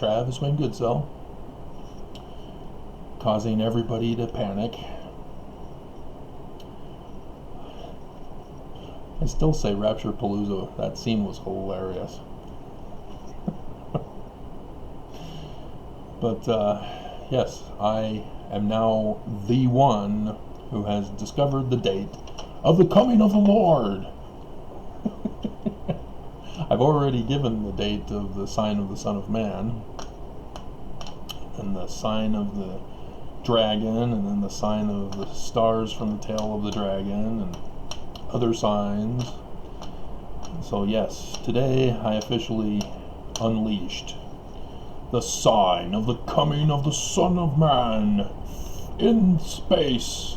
Travis Wayne Goodsell, causing everybody to panic. I still say Rapture Palooza. That scene was hilarious. But yes, I am now the one who has discovered the date of the coming of the Lord. I've already given the date of the sign of the Son of Man, and the sign of the dragon, and then the sign of the stars from the tail of the dragon, and other signs. So yes, today I officially unleashed the sign of the coming of the Son of Man in space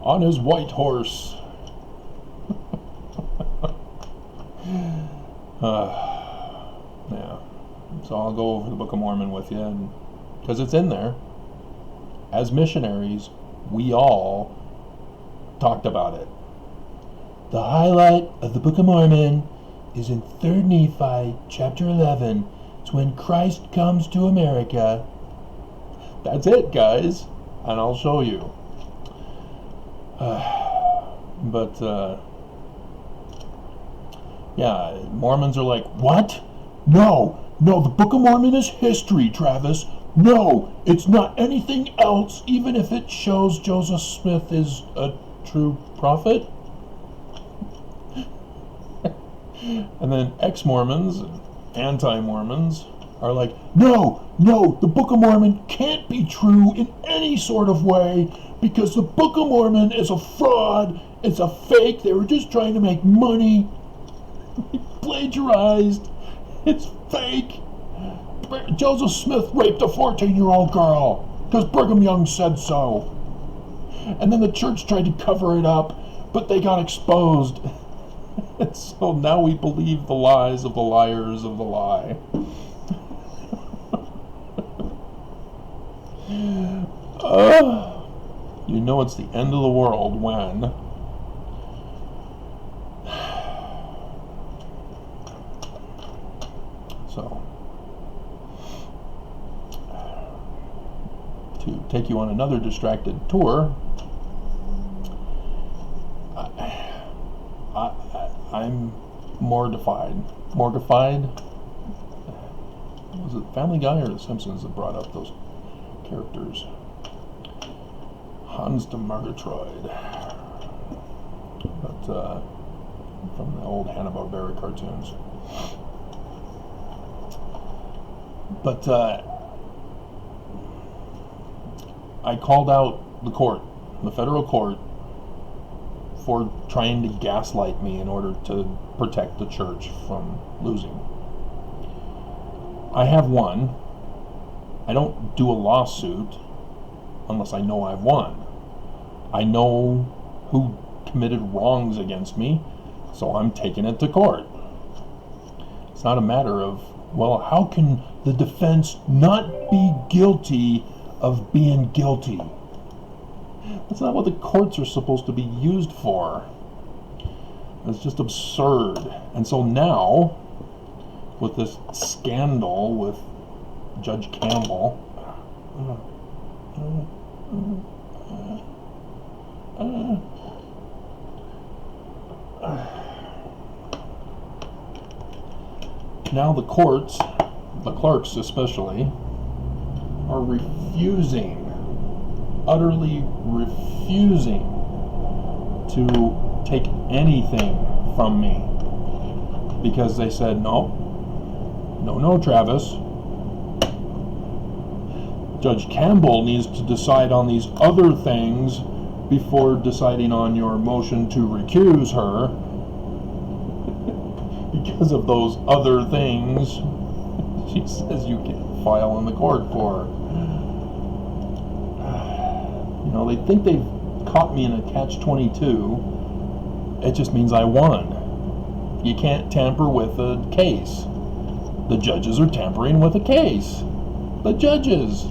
on his white horse. Yeah. So I'll go over the Book of Mormon with you, and because it's in there. As missionaries, we all talked about it. The highlight of the Book of Mormon is in 3rd Nephi, chapter 11. It's when Christ comes to America. That's it, guys. And I'll show you. Yeah, Mormons are like, what? No, the Book of Mormon is history, Travis. No, it's not anything else, even if it shows Joseph Smith is a true prophet. And then ex-Mormons, anti-Mormons, are like, no, the Book of Mormon can't be true in any sort of way, because the Book of Mormon is a fraud, it's a fake, they were just trying to make money. Plagiarized. It's fake. Joseph Smith raped a 14-year-old girl because Brigham Young said so. And then the church tried to cover it up, but they got exposed. And so now we believe the lies of the liars of the lie. You know it's the end of the world when so to take you on another distracted tour, I'm mortified. Was it Family Guy or The Simpsons that brought up those characters? Hans de Murgatroyd. But from the old Hanna-Barbera cartoons. But I called out the court, the federal court, for trying to gaslight me in order to protect the church from losing. I have won. I don't do a lawsuit unless I know I've won. I know who committed wrongs against me, so I'm taking it to court. It's not a matter of, well, how can the defense not be guilty of being guilty? That's not what the courts are supposed to be used for. It's just absurd. And so now, with this scandal with Judge Campbell, now the courts, the clerks especially, are refusing, utterly refusing to take anything from me, because they said, no, Travis, Judge Campbell needs to decide on these other things before deciding on your motion to recuse her because of those other things she says you can file in the court for. You know, they think they've caught me in a catch-22. It just means I won. You can't tamper with a case. The judges are tampering with a case. The judges,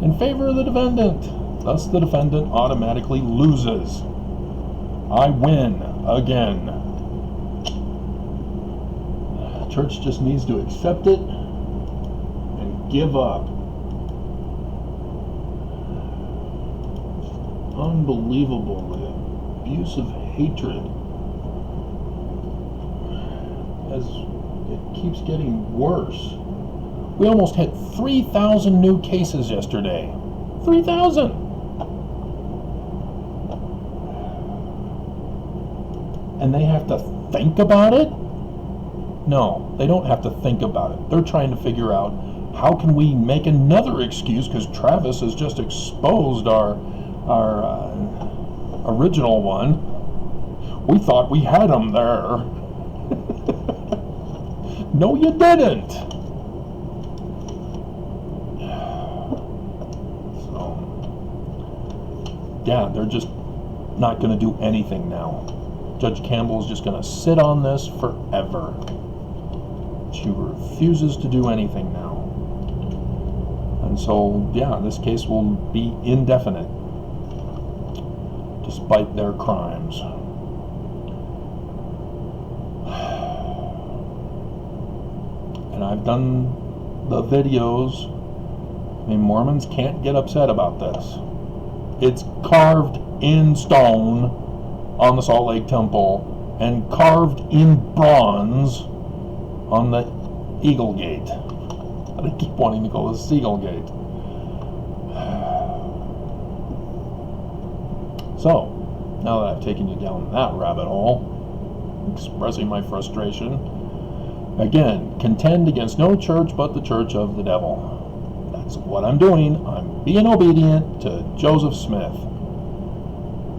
in favor of the defendant. Thus the defendant automatically loses. I win again. Church just needs to accept it give up. Unbelievable, the abuse of hatred as it keeps getting worse. We almost hit 3,000 new cases yesterday. 3,000! And they have to think about it? No, they don't have to think about it. They're trying to figure out how can we make another excuse because Travis has just exposed our original one. We thought we had him there. No, you didn't. So, yeah, they're just not going to do anything now. Judge Campbell's just going to sit on this forever. She refuses to do anything now. And so, yeah, this case will be indefinite, despite their crimes. And I've done the videos. I mean, Mormons can't get upset about this. It's carved in stone on the Salt Lake Temple and carved in bronze on the Eagle Gate. I keep wanting to call this Seagull Gate. So, now that I've taken you down that rabbit hole, expressing my frustration, again, contend against no church but the church of the devil. That's what I'm doing. I'm being obedient to Joseph Smith.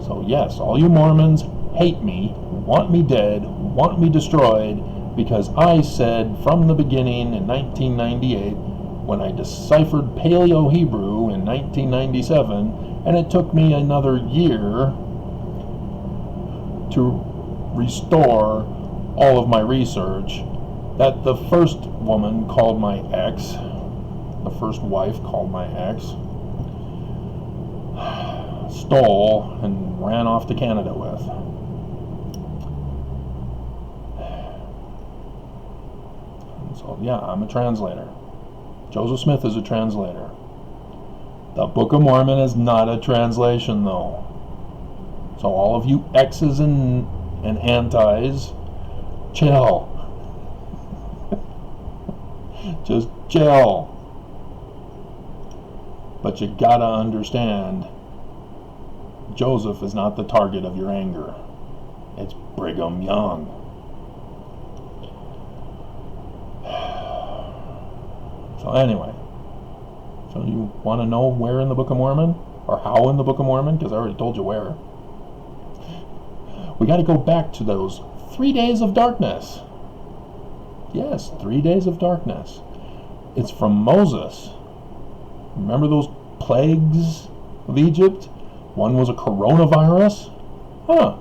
So yes, all you Mormons hate me, want me dead, want me destroyed, because I said from the beginning in 1998, when I deciphered Paleo-Hebrew in 1997, and it took me another year to restore all of my research, that the first woman called my ex, the first wife called my ex, stole and ran off to Canada with. And so, yeah, I'm a translator. Joseph Smith is a translator. The Book of Mormon is not a translation, though. So all of you X's and antis, chill. Just chill. But you gotta understand, Joseph is not the target of your anger. It's Brigham Young. So anyway, so you want to know where in the Book of Mormon? Or how in the Book of Mormon? Because I already told you where. We got to go back to those 3 days of darkness. Yes, 3 days of darkness. It's from Moses. Remember those plagues of Egypt? One was a coronavirus. Huh.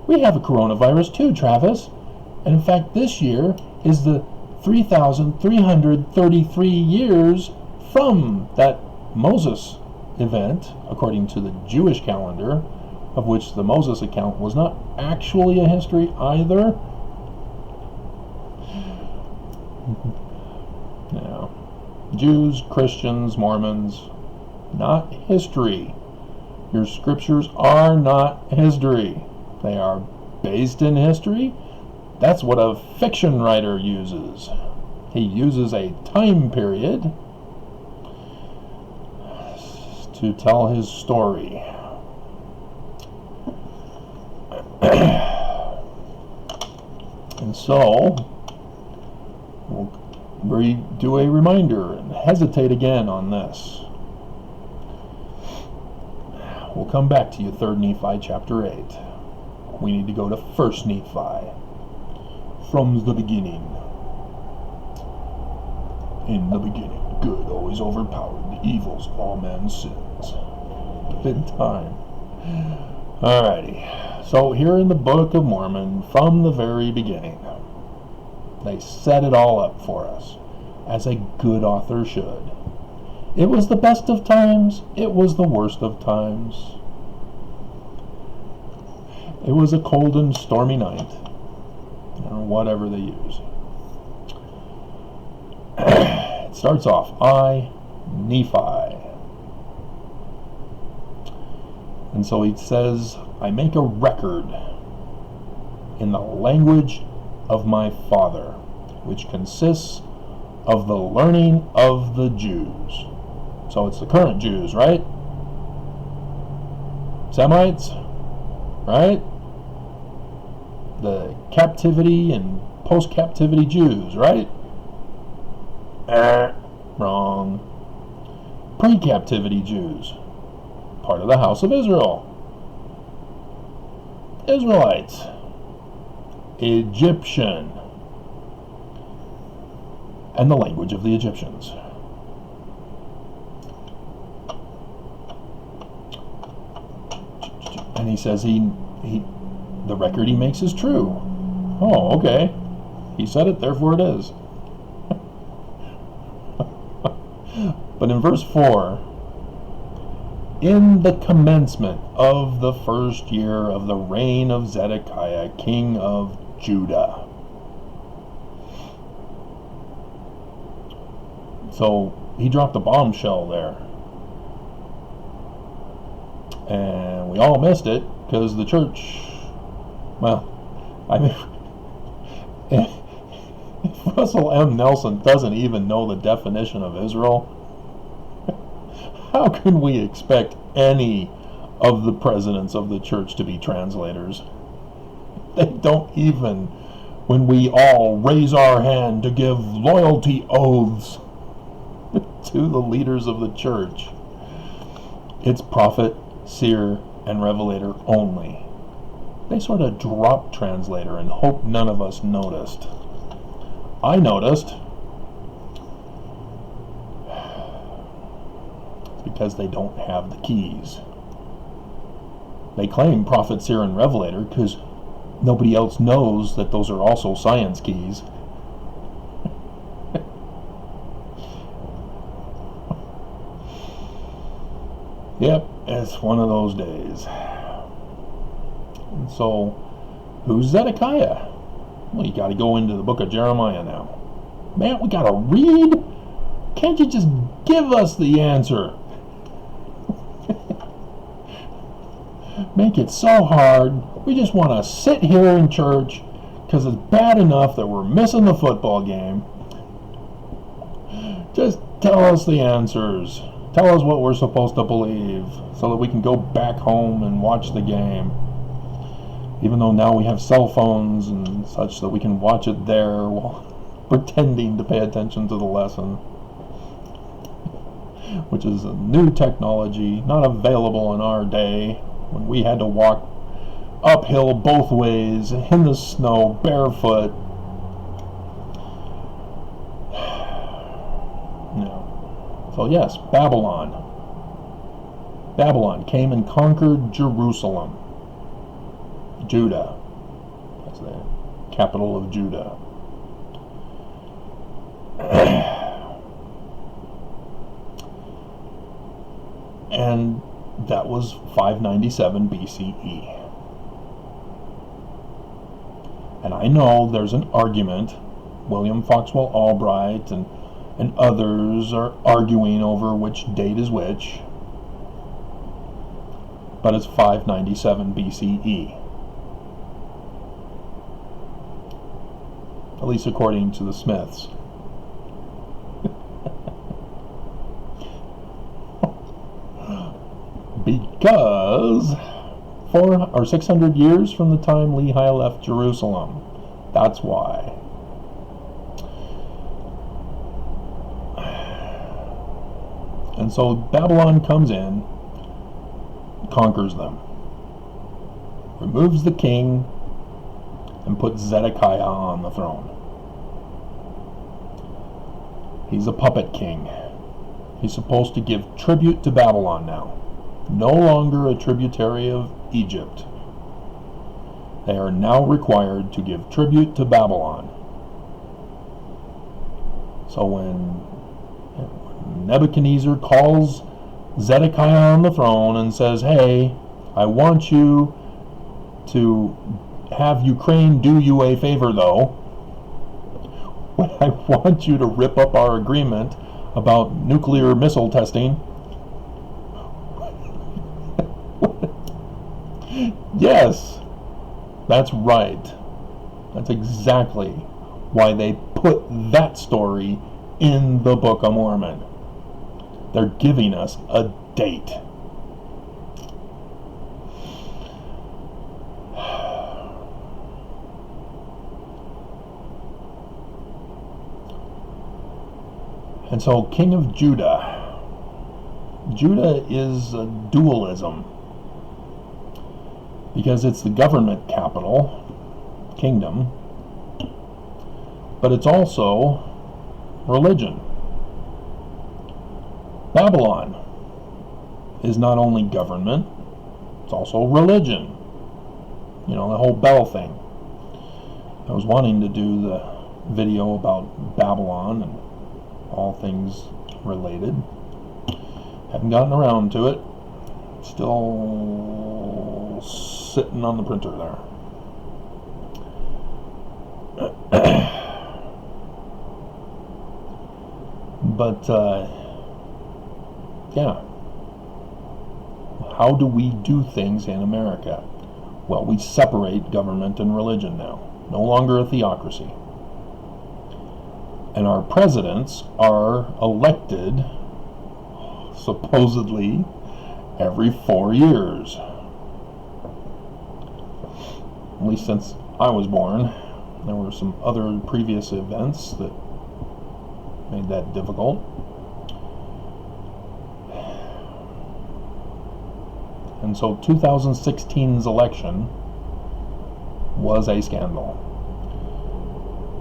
We have a coronavirus too, Travis. And in fact, this year is the 3,333 years from that Moses event, according to the Jewish calendar, of which the Moses account was not actually a history either. Now, Jews, Christians, Mormons, not history. Your scriptures are not history. They are based in history. That's what a fiction writer uses. He uses a time period to tell his story. And so, we'll do a reminder and hesitate again on this. We'll come back to you, 3rd Nephi chapter 8. We need to go to 1st Nephi. From the beginning. In the beginning, good always overpowered the evils of all men's sins. In time. Alrighty. So here in the Book of Mormon, from the very beginning, they set it all up for us, as a good author should. It was the best of times, it was the worst of times. It was a cold and stormy night, or whatever they use. It starts off, I, Nephi. And so he says, I make a record in the language of my father, which consists of the learning of the Jews. So it's the current Jews, right? Semites, right? The captivity and post-captivity Jews, right? Wrong. Pre-captivity Jews, part of the house of Israel. Israelites. Egyptian. And the language of the Egyptians. And he says the record he makes is true. Oh, okay. He said it, therefore it is. But in verse 4, in the commencement of the first year of the reign of Zedekiah, king of Judah. So he dropped a bombshell there. And we all missed it because the church, well, I mean, if Russell M. Nelson doesn't even know the definition of Israel, how can we expect any of the presidents of the church to be translators? They don't even, when we all raise our hand to give loyalty oaths to the leaders of the church, it's prophet, seer, and revelator only. They sort of dropped translator and hope none of us noticed. I noticed. It's because they don't have the keys. They claim prophet, seer, and revelator because nobody else knows that those are also science keys. Yep, it's one of those days. And so, who's Zedekiah? Well, you got to go into the book of Jeremiah now. Man, we got to read? Can't you just give us the answer? Make it so hard. We just want to sit here in church because it's bad enough that we're missing the football game. Just tell us the answers. Tell us what we're supposed to believe so that we can go back home and watch the game. Even though now we have cell phones and such that we can watch it there while pretending to pay attention to the lesson, which is a new technology not available in our day when we had to walk uphill both ways in the snow barefoot. So yes, Babylon. Babylon came and conquered Jerusalem. Judah. That's the capital of Judah. And that was 597 BCE. And I know there's an argument. William Foxwell Albright and others are arguing over which date is which, but it's 597 BCE, at least according to the Smiths. Because 400 or 600 years from the time Lehi left Jerusalem. That's why. And so Babylon comes in, conquers them, removes the king, and puts Zedekiah on the throne. He's a puppet king. He's supposed to give tribute to Babylon now. No longer a tributary of Egypt. They are now required to give tribute to Babylon. So when Nebuchadnezzar calls Zedekiah on the throne and says, hey, I want you to have Ukraine do you a favor though. I want you to rip up our agreement about nuclear missile testing. Yes, that's right. That's exactly why they put that story in the Book of Mormon. They're giving us a date. And so, King of Judah. Judah is a dualism because it's the government capital, kingdom, but it's also religion. Babylon is not only government, it's also religion. You know, the whole bell thing. I was wanting to do the video about Babylon and all things related. Haven't gotten around to it. Still sitting on the printer there. But, yeah. How do we do things in America? Well, we separate government and religion now. No longer a theocracy. And our presidents are elected, supposedly, every 4 years. At least since I was born. There were some other previous events that made that difficult. And so 2016's election was a scandal.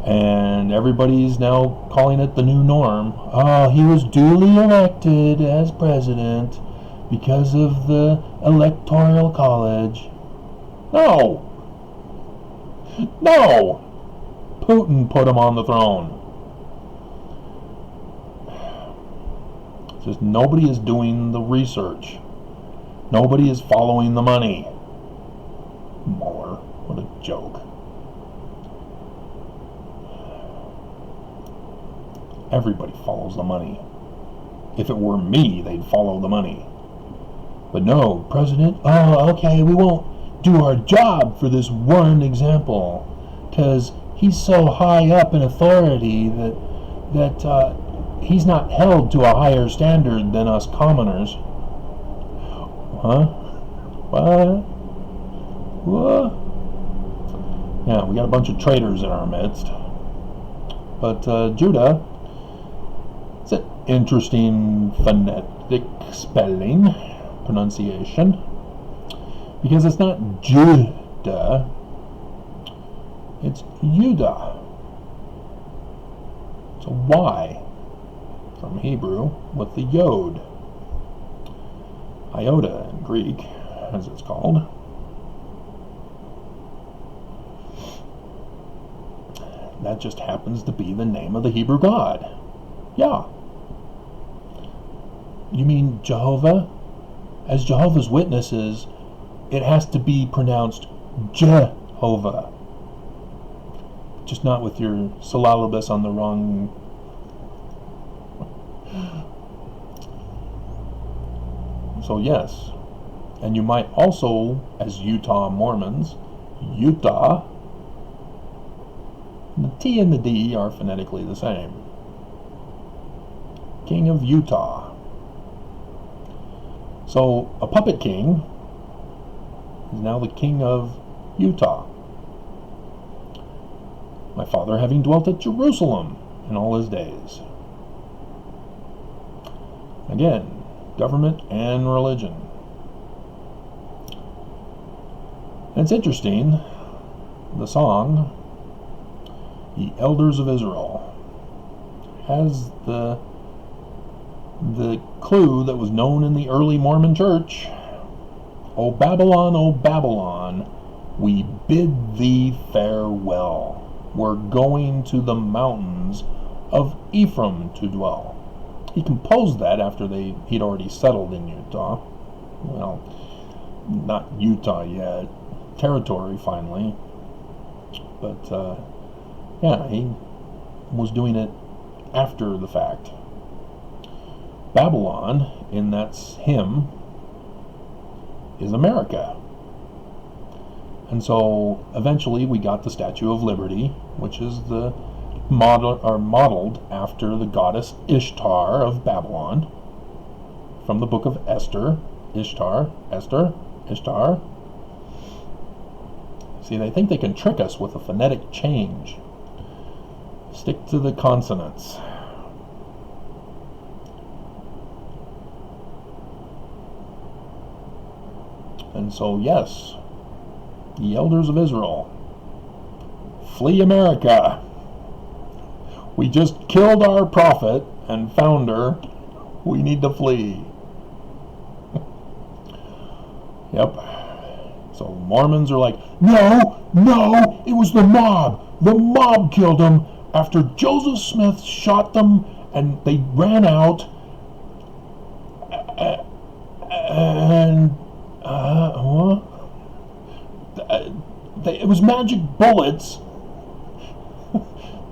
And everybody's now calling it the new norm. Oh, he was duly elected as president because of the Electoral College. No! No! Putin put him on the throne. It's just nobody is doing the research. Nobody is following the money. Mueller, what a joke. Everybody follows the money. If it were me, they'd follow the money. But no, President, oh, okay, we won't do our job for this one example, because he's so high up in authority that he's not held to a higher standard than us commoners. Huh? What? Yeah, we got a bunch of traitors in our midst. But Judah, it's an interesting phonetic spelling, pronunciation, because it's not Judah, it's Judah. It's a Y from Hebrew with the yod. Iota in Greek, as it's called. That just happens to be the name of the Hebrew God. Yeah. You mean Jehovah? As Jehovah's Witnesses, it has to be pronounced Jehovah. Just not with your syllabus on the wrong. So yes. And you might also, as Utah Mormons, Utah, the T and the D are phonetically the same. King of Utah. So a puppet king is now the king of Utah. My father having dwelt at Jerusalem in all his days. Again, government and religion. And it's interesting, the song, The Elders of Israel, has the clue that was known in the early Mormon church. O Babylon, we bid thee farewell. We're going to the mountains of Ephraim to dwell. He composed that after he'd already settled in Utah. Well, not Utah yet. Territory, finally. But, yeah, he was doing it after the fact. Babylon, in that hymn, is America. And so eventually we got the Statue of Liberty, which is the modeled after the goddess Ishtar of Babylon, from the book of Esther. Ishtar. See, they think they can trick us with a phonetic change. Stick to the consonants. And so, yes, the elders of Israel, flee America. We just killed our prophet and founder. We need to flee. Yep. So Mormons are like, no, it was the mob. The mob killed him after Joseph Smith shot them and they ran out. And it was magic bullets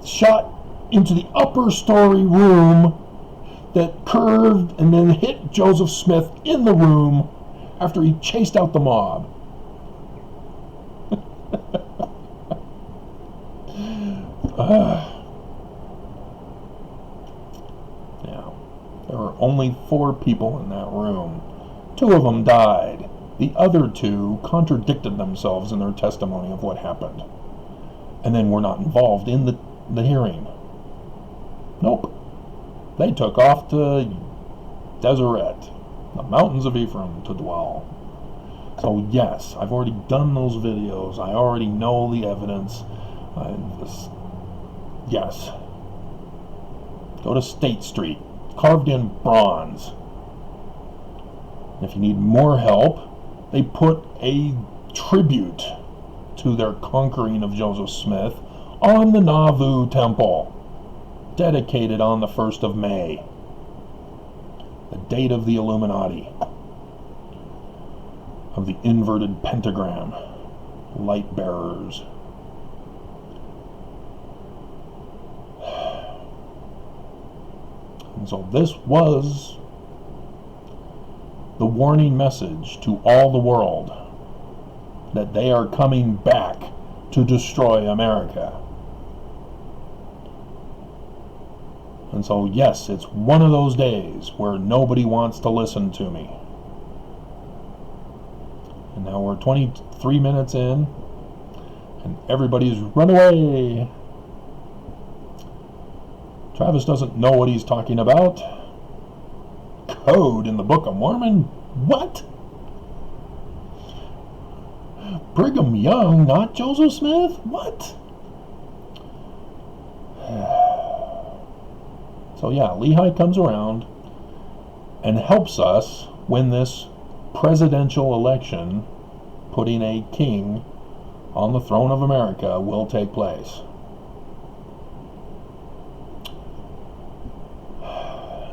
shot into the upper story room that curved and then hit Joseph Smith in the room after he chased out the mob. Yeah, there were only 4 people in that room. 2 of them died. The other 2 contradicted themselves in their testimony of what happened, and then were not involved in the hearing. Nope. They took off to Deseret, the mountains of Ephraim, to dwell. So yes, I've already done those videos. I already know the evidence. Yes. Go to State Street, carved in bronze. If you need more help, they put a tribute to their conquering of Joseph Smith on the Nauvoo Temple, dedicated on the 1st of May, the date of the Illuminati, of the inverted pentagram, light bearers. And so this was the warning message to all the world that they are coming back to destroy America. And so, yes, it's one of those days where nobody wants to listen to me. And now we're 23 minutes in, and everybody's run away. Travis doesn't know what he's talking about. Code in the Book of Mormon? What? Brigham Young, not Joseph Smith? What? So yeah, Lehi comes around and helps us win this presidential election, putting a king on the throne of America will take place.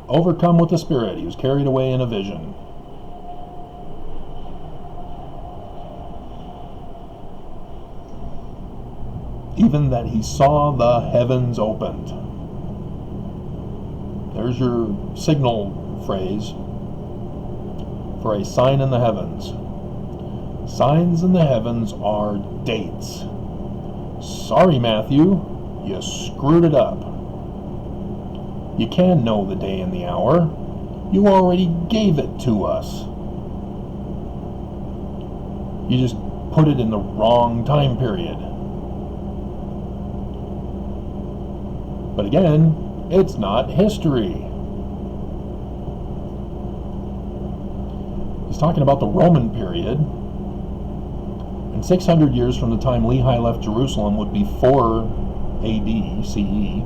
Overcome with the Spirit, he was carried away in a vision. Even that he saw the heavens opened. There's your signal phrase for a sign in the heavens. Signs in the heavens are dates. Sorry, Matthew, you screwed it up. You can know the day and the hour. You already gave it to us. You just put it in the wrong time period. But again, it's not history. He's talking about the Roman period. And 600 years from the time Lehi left Jerusalem would be 4 AD, CE.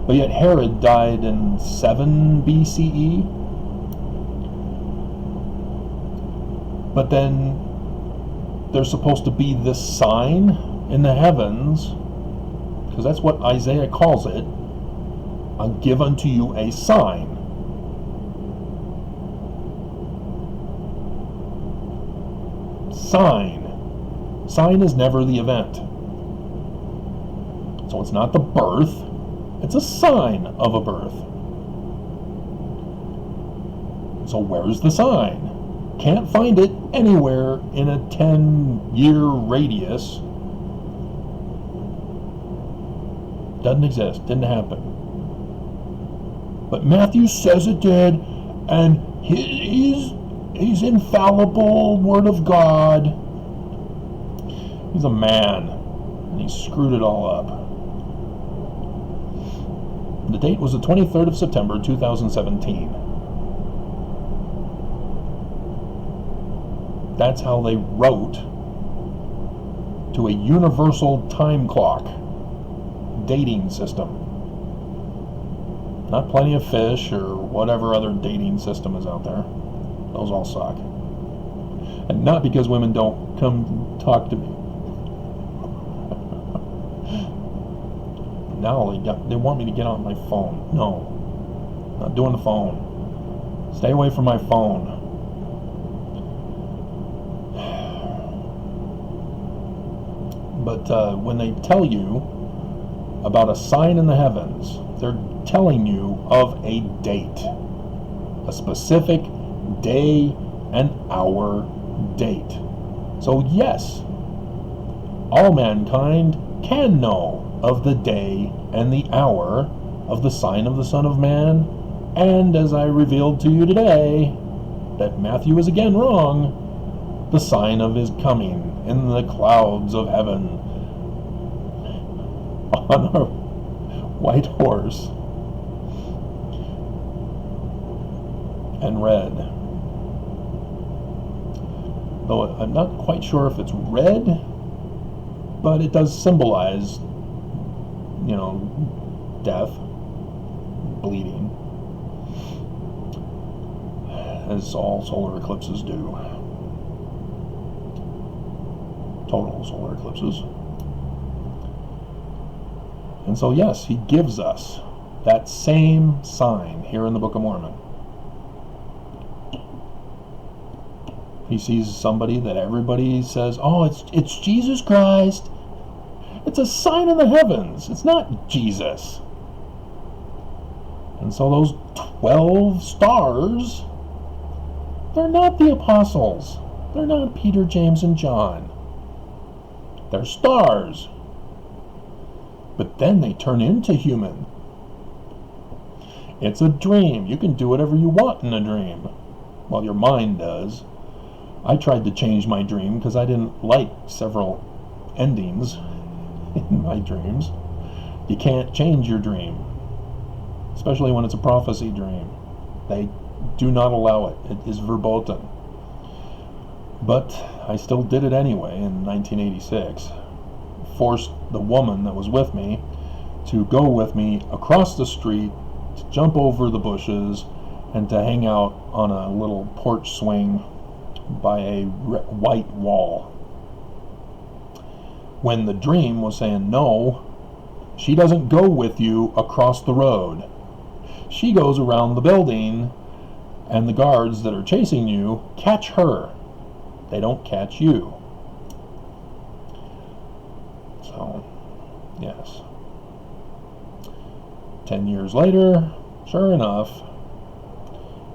But yet Herod died in 7 BCE. But then there's supposed to be this sign in the heavens, because that's what Isaiah calls it. I'll give unto you a sign. Sign. Sign is never the event. So it's not the birth. It's a sign of a birth. So where's the sign? Can't find it anywhere in a 10-year radius. Doesn't exist. Didn't happen. But Matthew says it did, and he's infallible, Word of God. He's a man, and he screwed it all up. The date was the 23rd of September, 2017. That's how they wrote to a universal time clock dating system. Not Plenty of Fish or whatever other dating system is out there. Those all suck. And not because women don't come talk to me. Now they want me to get on my phone. No. Not doing the phone. Stay away from my phone. But when they tell you about a sign in the heavens, they're telling you of a date. A specific day and hour date. So yes, all mankind can know of the day and the hour of the sign of the Son of Man, and as I revealed to you today, that Matthew is again wrong, the sign of his coming in the clouds of heaven on a white horse and red. Though I'm not quite sure if it's red, but it does symbolize, death, bleeding, as all solar eclipses do. Total solar eclipses. And so yes, he gives us that same sign here in the Book of Mormon. He sees somebody that everybody says, oh, it's Jesus Christ. It's a sign in the heavens. It's not Jesus. And so those 12 stars, they're not the apostles. They're not Peter, James, and John. They're stars. But then they turn into human. It's a dream. You can do whatever you want in a dream. Well, your mind does. I tried to change my dream because I didn't like several endings in my dreams. You can't change your dream, especially when it's a prophecy dream. They do not allow it. It is verboten. But I still did it anyway in 1986. Forced the woman that was with me to go with me across the street, to jump over the bushes, and to hang out on a little porch swing by a white wall. When the dream was saying, no, she doesn't go with you across the road. She goes around the building, and the guards that are chasing you catch her. They don't catch you. So, yes. 10 years later, sure enough,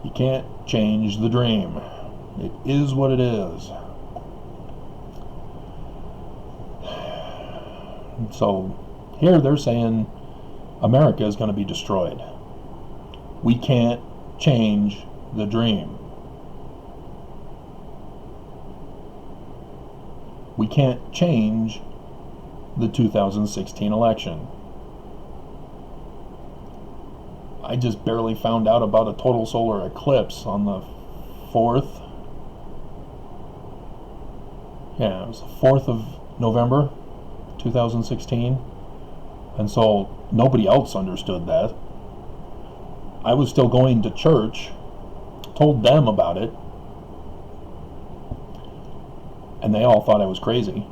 you can't change the dream. It is what it is. So here they're saying America is going to be destroyed. We can't change the dream. We can't change the 2016 election. I just barely found out about a total solar eclipse on the 4th. Yeah, it was the 4th of November, 2016. And so nobody else understood that. I was still going to church, told them about it, and they all thought I was crazy.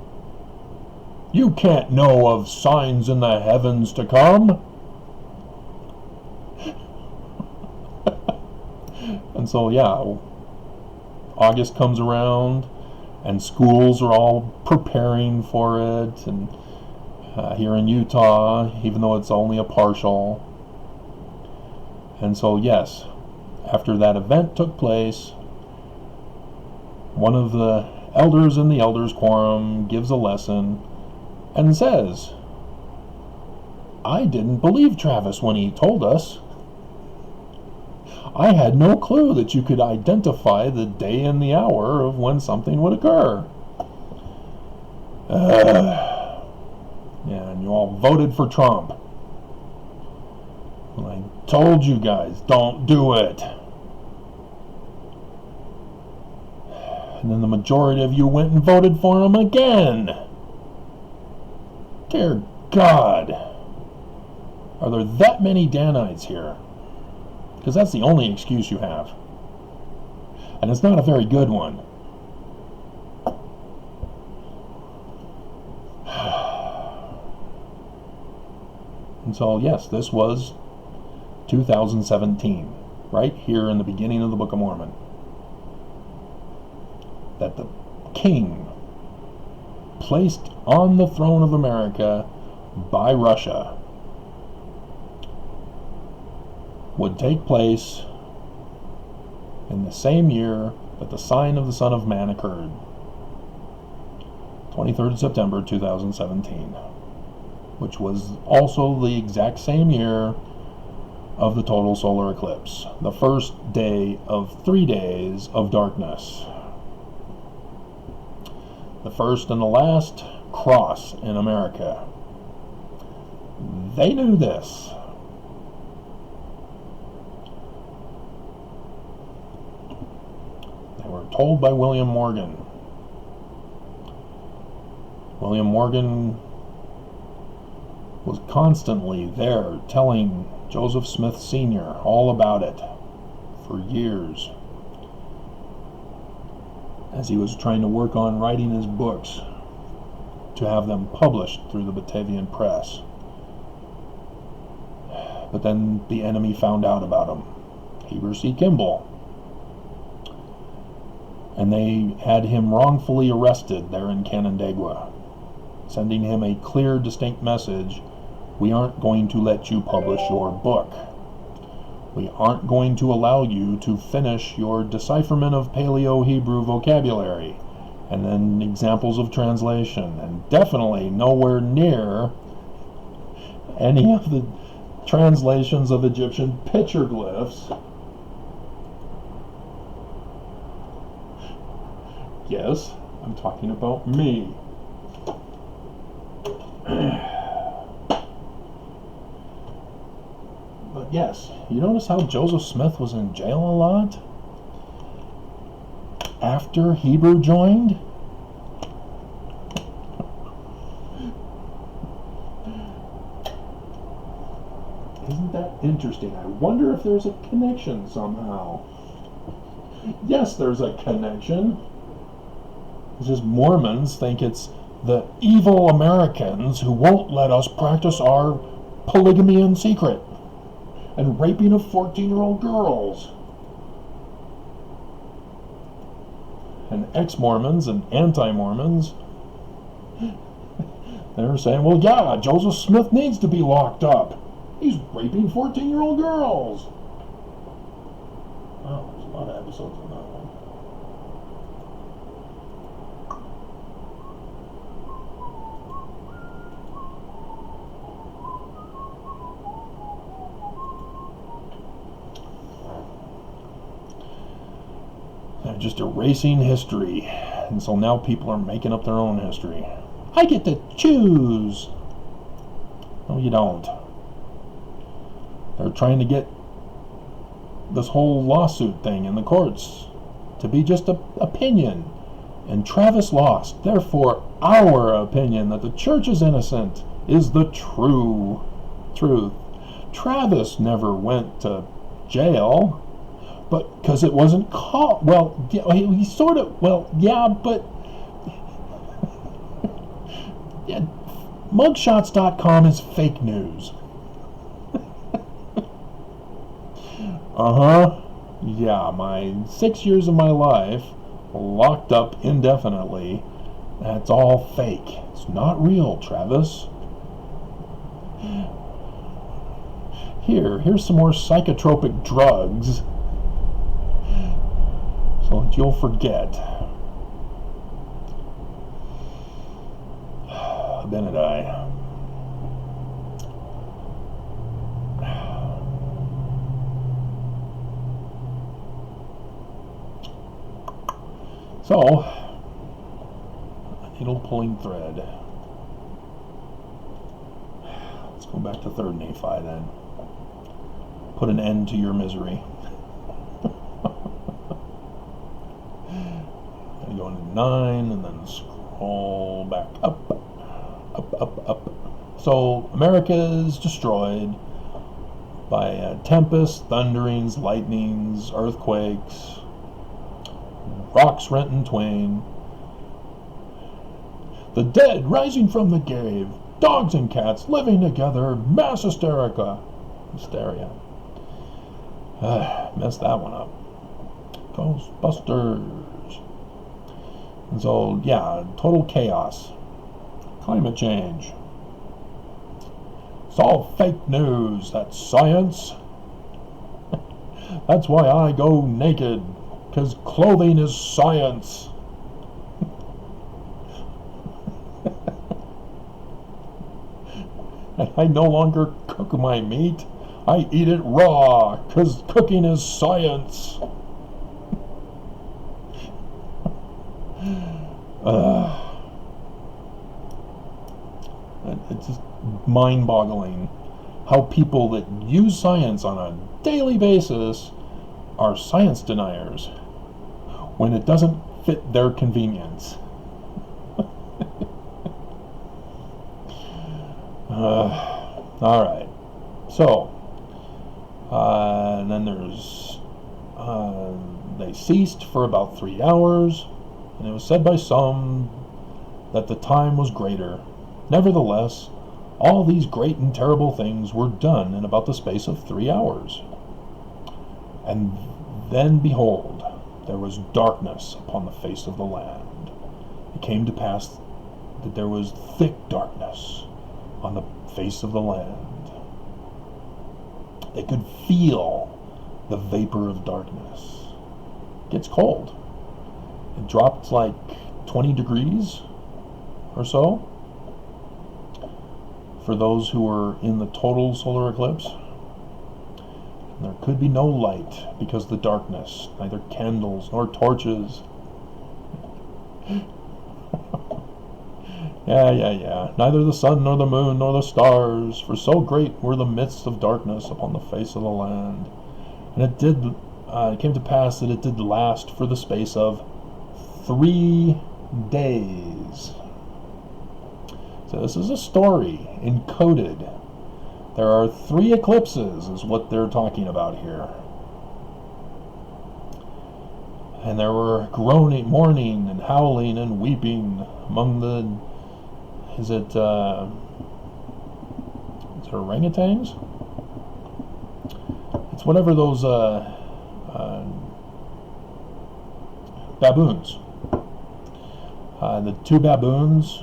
You can't know of signs in the heavens to come. And so, yeah, August comes around, and schools are all preparing for it, and here in Utah, even though it's only a partial. And so, yes, After that event took place, one of the elders in the elders' quorum gives a lesson and says, I didn't believe Travis when he told us. I had no clue that you could identify the day and the hour of when something would occur. Yeah, and you all voted for Trump. And I told you guys, don't do it. And then the majority of you went and voted for him again. Dear God. Are there that many Danites here? Because that's the only excuse you have. And it's not a very good one. And so, yes, this was 2017, right here in the beginning of the Book of Mormon. That the king placed on the throne of America by Russia would take place in the same year that the sign of the Son of Man occurred, 23rd of September 2017, which was also the exact same year of the total solar eclipse, the first day of 3 days of darkness. The first and the last cross in America. They knew this. They were told by William Morgan. William Morgan was constantly there telling Joseph Smith Sr. all about it for years, as he was trying to work on writing his books to have them published through the Batavian Press. But then the enemy found out about him, Heber C. Kimball, and they had him wrongfully arrested there in Canandaigua, sending him a clear, distinct message: we aren't going to let you publish your book. We aren't going to allow you to finish your decipherment of Paleo-Hebrew vocabulary, and then examples of translation, and definitely nowhere near any of the translations of Egyptian petroglyphs. Yes, I'm talking about me. But yes, you notice how Joseph Smith was in jail a lot after Heber joined? Isn't that interesting? I wonder if there's a connection somehow. Yes, there's a connection. It's just Mormons think it's the evil Americans who won't let us practice our polygamy in secret and raping of 14-year-old girls. And ex-Mormons and anti-Mormons, they're saying, well, yeah, Joseph Smith needs to be locked up. He's raping 14-year-old girls. Oh, there's a lot of episodes on that one. They're just erasing history, and so now people are making up their own history. I get to choose. No, you don't. They're trying to get this whole lawsuit thing in the courts to be just an opinion, and Travis lost. Therefore, our opinion that the church is innocent is the true truth. Travis never went to jail. But because it wasn't caught, well, yeah, he sort of, well, yeah, but yeah, mugshots.com is fake news. Yeah, my 6 years of my life locked up indefinitely, that's all fake. It's not real, Travis. Here's some more psychotropic drugs So that you'll forget. Benedict. So, needle pulling thread. Let's go back to 3rd Nephi then. Put an end to your misery. Gotta go into 9 and then scroll back up, up, up, up. So, America is destroyed by tempests, thunderings, lightnings, earthquakes, rocks rent in twain, the dead rising from the grave, dogs and cats living together, mass hysteria. Messed that one up. Ghostbusters. And so, yeah, total chaos. Climate change. It's all fake news. That's science. That's why I go naked. Because clothing is science. And I no longer cook my meat. I eat it raw. Because cooking is science. It's just mind-boggling how people that use science on a daily basis are science deniers when it doesn't fit their convenience. All right. So, and then there's, they ceased for about 3 hours, and it was said by some that the time was greater. Nevertheless, all these great and terrible things were done in about the space of 3 hours. And then behold, there was darkness upon the face of the land. It came to pass that there was thick darkness on the face of the land. They could feel the vapor of darkness. It gets cold. It dropped like 20 degrees or so for those who were in the total solar eclipse. There could be no light because of the darkness, neither candles nor torches. Yeah. Neither the sun nor the moon nor the stars, for so great were the mists of darkness upon the face of the land. And it came to pass that it did last for the space of 3 days. So this is a story encoded. There are 3 eclipses, is what they're talking about here. And there were groaning, mourning, and howling, and weeping among the, is it orangutans? It's whatever those, baboons. The 2 baboons,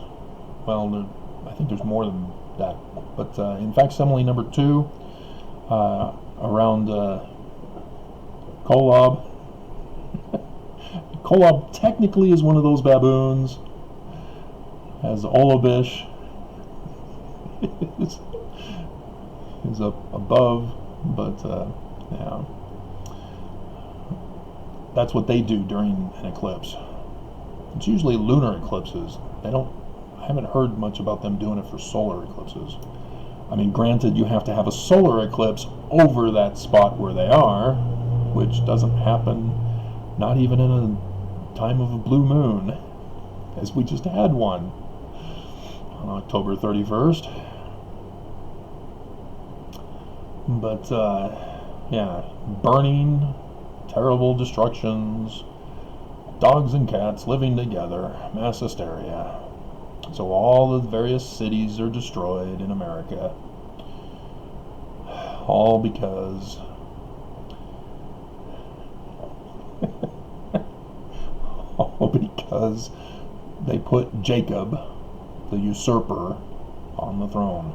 well, I think there's more than that, but in facsimile number 2, around Kolob. Kolob technically is one of those baboons, as Olabish is up above, but yeah, that's what they do during an eclipse. It's usually lunar eclipses. I haven't heard much about them doing it for solar eclipses. I mean, granted, you have to have a solar eclipse over that spot where they are, which doesn't happen, not even in a time of a blue moon, as we just had one on October 31st. But, yeah, burning, terrible destructions, dogs and cats living together, mass hysteria. So all the various cities are destroyed in America. All because they put Jacob, the usurper, on the throne.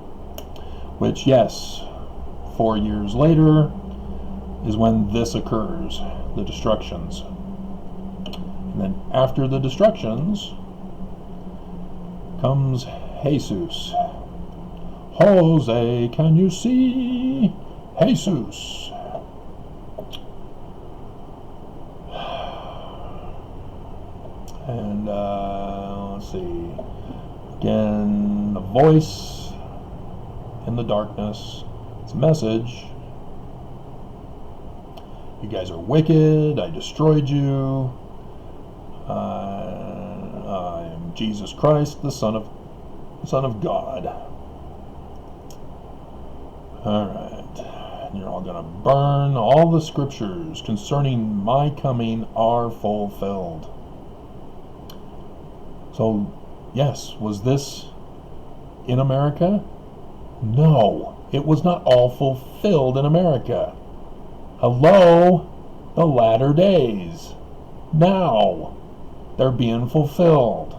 Which, yes, 4 years later, is when this occurs, the destructions. And then after the destructions comes Jesus. Jose, can you see Jesus? And let's see. Again, the voice in the darkness. It's a message. You guys are wicked. I destroyed you. I'm Jesus Christ, the Son of God. Alright. You're all going to burn. All the scriptures concerning my coming are fulfilled. So, yes, was this in America? No, it was not all fulfilled in America. Hello, the latter days. Now, they're being fulfilled.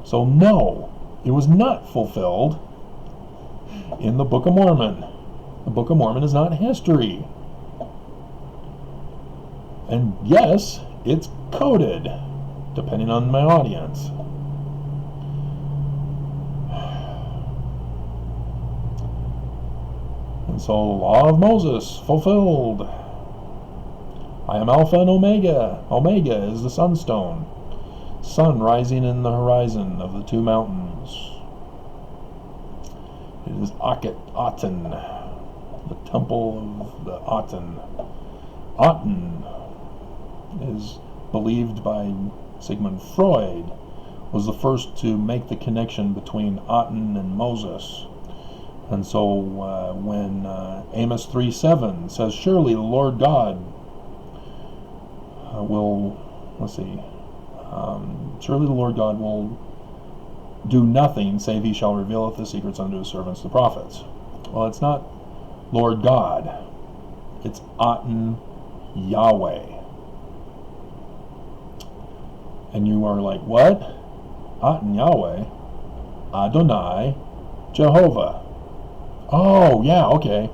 So no, it was not fulfilled in the Book of Mormon. The Book of Mormon is not history. And yes, it's coded, depending on my audience. And so, Law of Moses, fulfilled. I am Alpha and Omega. Omega is the sunstone. Sun rising in the horizon of the two mountains. It is Aten, the temple of the Aten. Aten is believed by Sigmund Freud was the first to make the connection between Aten and Moses. And so when Amos 3:7 says, surely the Lord God surely the Lord God will do nothing save he shall revealeth the secrets unto his servants the prophets. Well, it's not Lord God. It's Aten Yahweh. And you are like, what? Aten Yahweh? Adonai Jehovah. Oh, yeah, okay.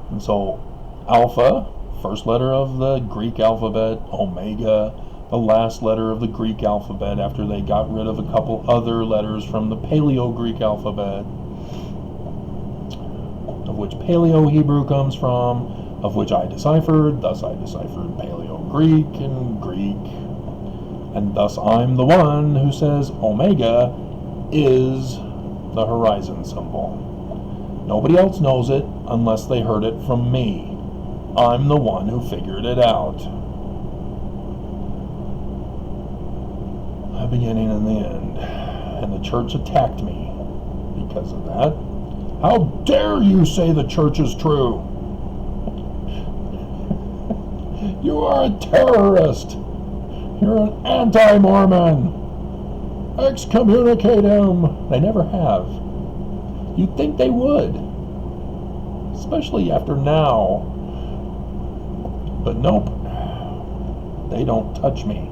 And so, Alpha, first letter of the Greek alphabet, Omega, the last letter of the Greek alphabet after they got rid of a couple other letters from the Paleo-Greek alphabet, of which Paleo-Hebrew comes from, of which I deciphered, thus I deciphered Paleo-Greek and Greek, and thus I'm the one who says Omega is the horizon symbol. Nobody else knows it unless they heard it from me. I'm the one who figured it out. The beginning and the end. And the church attacked me because of that. How dare you say the church is true? You are a terrorist. You're an anti-Mormon. Excommunicate him. They never have. You'd think they would. Especially after now. But nope. They don't touch me.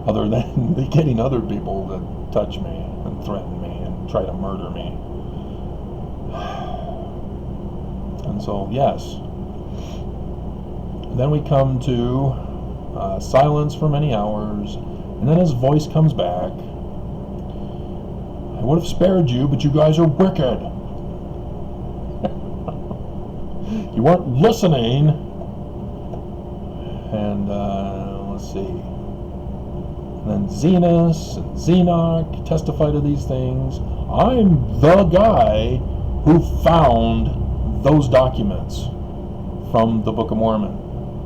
Other than getting other people to touch me and threaten me and try to murder me. And so, yes. Then we come to silence for many hours, and then his voice comes back. I would have spared you, but you guys are wicked. You weren't listening. And let's see. And then Zenos and Zenoch testify to these things. I'm the guy who found those documents from the Book of Mormon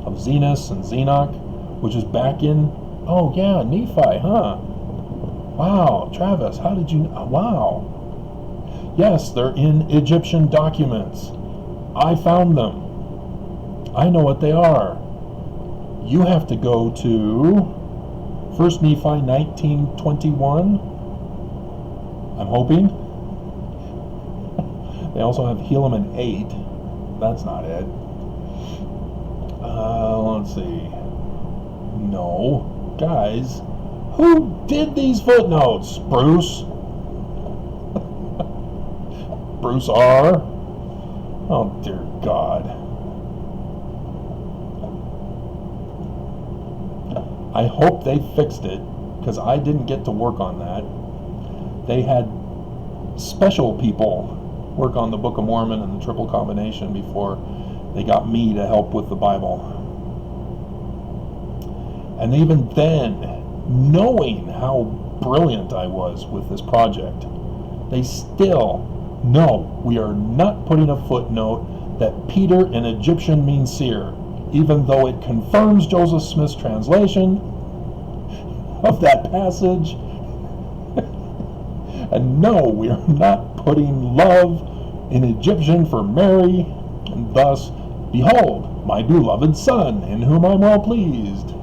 of Zenos and Zenoch, which is back in, oh yeah, Nephi, huh? Wow, Travis, how did you, wow. Yes, they're in Egyptian documents. I found them. I know what they are. You have to go to 1 Nephi 19:21. I'm hoping. They also have Helaman 8. That's not it. Let's see. No. Guys, Who did these footnotes? Bruce? Bruce R? Oh, dear God. I hope they fixed it, because I didn't get to work on that. They had special people work on the Book of Mormon and the triple combination before they got me to help with the Bible. And even then, knowing how brilliant I was with this project, they still, no, we are not putting a footnote that Peter in Egyptian means seer, even though it confirms Joseph Smith's translation of that passage. And no, we are not putting love in Egyptian for Mary, and thus, behold, my beloved Son, in whom I'm well pleased.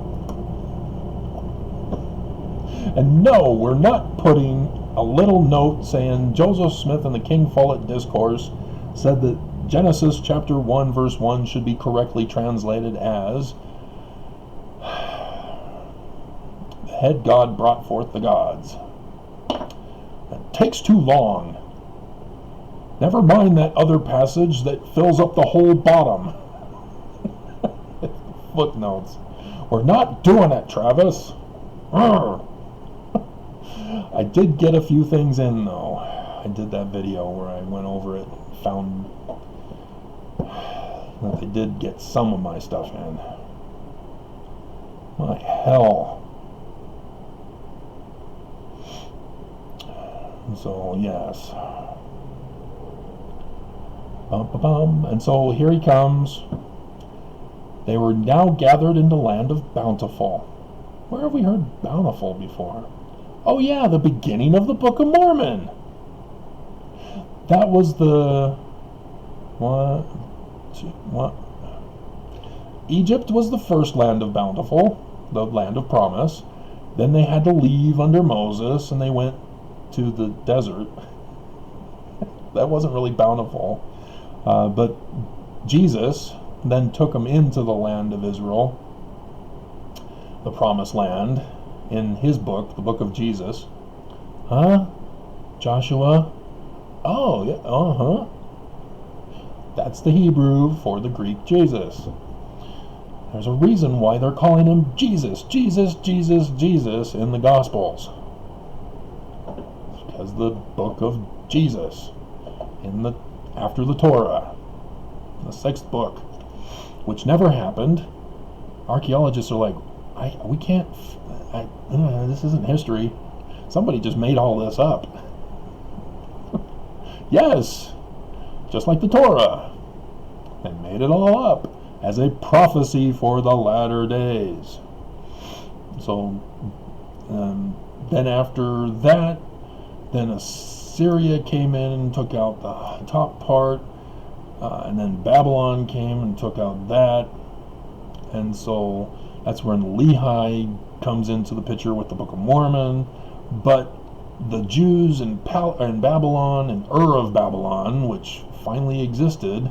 And no, we're not putting a little note saying Joseph Smith in the King Follett Discourse said that Genesis chapter 1 verse 1 should be correctly translated as the head God brought forth the gods. That takes too long. Never mind that other passage that fills up the whole bottom. Footnotes. We're not doing it, Travis. I did get a few things in, though. I did that video where I went over it, found that they did get some of my stuff in. My hell. So, yes. And so here he comes. They were now gathered in the land of Bountiful. Where have we heard Bountiful before? Oh yeah, the beginning of the Book of Mormon. That was the... What? Egypt was the first land of Bountiful, the land of promise. Then they had to leave under Moses, and they went to the desert. That wasn't really bountiful. But Jesus then took them into the land of Israel, the promised land, in his book, the book of Jesus. Huh? Joshua? Oh, yeah, uh-huh. That's the Hebrew for the Greek Jesus. There's a reason why they're calling him Jesus, Jesus, Jesus, Jesus in the Gospels. Because the book of Jesus after the Torah, the sixth book, which never happened. Archaeologists are like, we can't. This isn't history. Somebody just made all this up. Yes, just like the Torah. They made it all up as a prophecy for the latter days. So then after that, then Assyria came in and took out the top part, and then Babylon came and took out that, and so that's when Lehi comes into the picture with the Book of Mormon. But the Jews in Babylon and Ur of Babylon, which finally existed,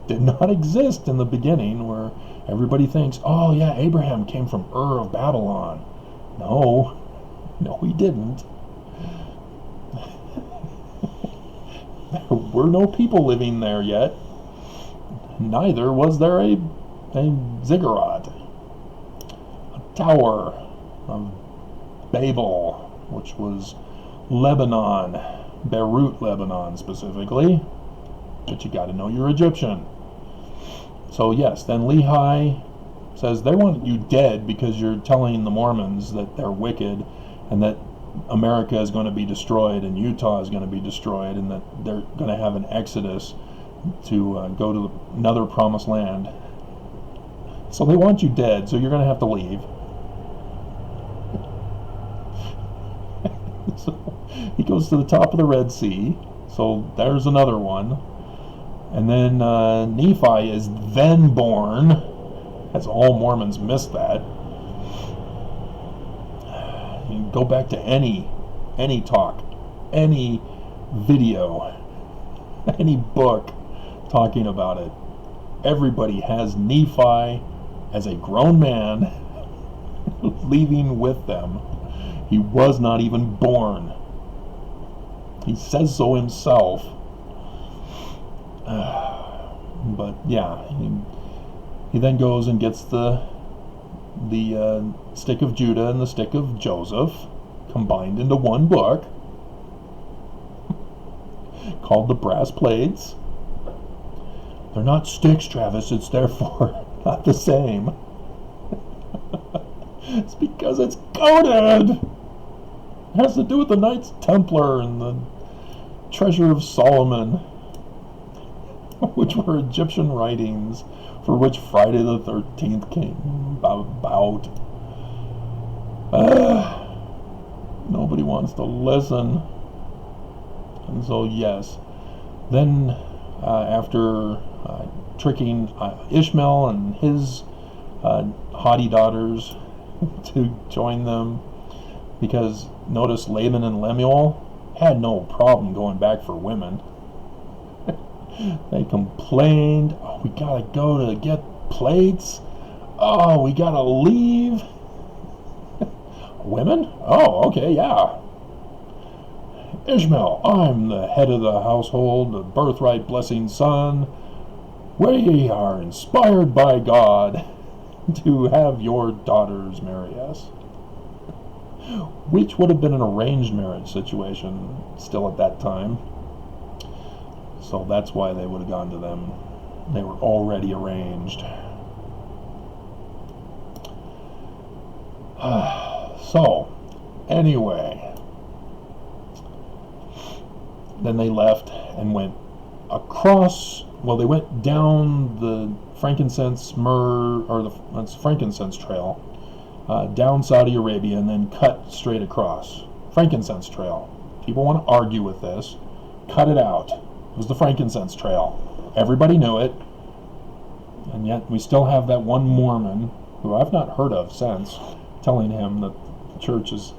did not exist in the beginning, where everybody thinks, oh yeah, Abraham came from Ur of Babylon. No, he didn't. There were no people living there yet. Neither was there a ziggurat, a tower of Babel, which was Lebanon, Beirut, Lebanon specifically. But you got to know your Egyptian. So yes, then Lehi says they want you dead because you're telling the Mormons that they're wicked and that America is going to be destroyed and Utah is going to be destroyed and that they're going to have an exodus to go to another promised land. So they want you dead, so you're going to have to leave. So he goes to the top of the Red Sea, so there's another one. And then Nephi is then born, as all Mormons miss that. You can go back to any talk, any video, any book talking about it. Everybody has Nephi as a grown man leaving with them. He was not even born. He says so himself. But yeah, he then goes and gets the stick of Judah and the stick of Joseph combined into one book called the Brass Plates. They're not sticks, Travis. It's therefore not the same. It's because it's coded. It has to do with the Knights Templar and the Treasure of Solomon, which were Egyptian writings for which Friday the 13th came about. Nobody wants to listen. And so, yes. Then, after tricking Ishmael and his haughty daughters to join them, because notice Laban and Lemuel had no problem going back for women. They complained, oh, we gotta go to get plates. Oh, we gotta leave. Women? Oh, okay, yeah. Ishmael, I'm the head of the household, the birthright blessing son. We are inspired by God to have your daughters marry us. Which would have been an arranged marriage situation still at that time. So that's why they would have gone to them. They were already arranged. So, anyway, then they left and went across. Well, they went down the frankincense trail, down Saudi Arabia, and then cut straight across. Frankincense trail. People want to argue with this. Cut it out. It was the frankincense trail. Everybody knew it. And yet we still have that one Mormon, who I've not heard of since, telling him that the church is...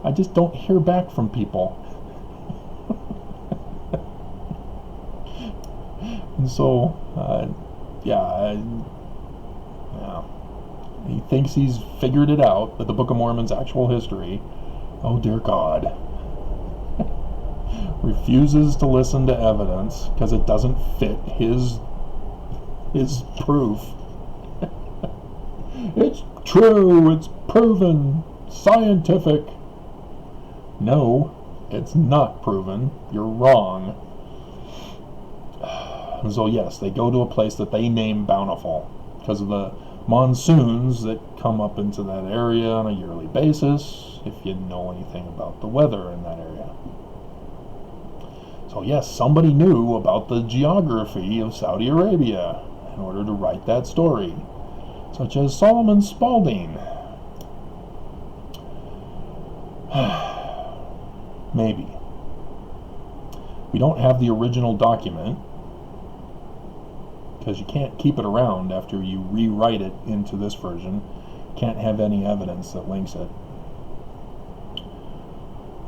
I just don't hear back from people. And so, yeah. He thinks he's figured it out, that the Book of Mormon's actual history. Oh dear God. Refuses to listen to evidence because it doesn't fit his proof. It's true, it's proven, scientific. No, it's not proven. You're wrong. And so yes, they go to a place that they name Bountiful because of the monsoons that come up into that area on a yearly basis, if you know anything about the weather in that area. So yes, somebody knew about the geography of Saudi Arabia in order to write that story, such as Solomon Spaulding. Maybe. We don't have the original document, because you can't keep it around after you rewrite it into this version. Can't have any evidence that links it.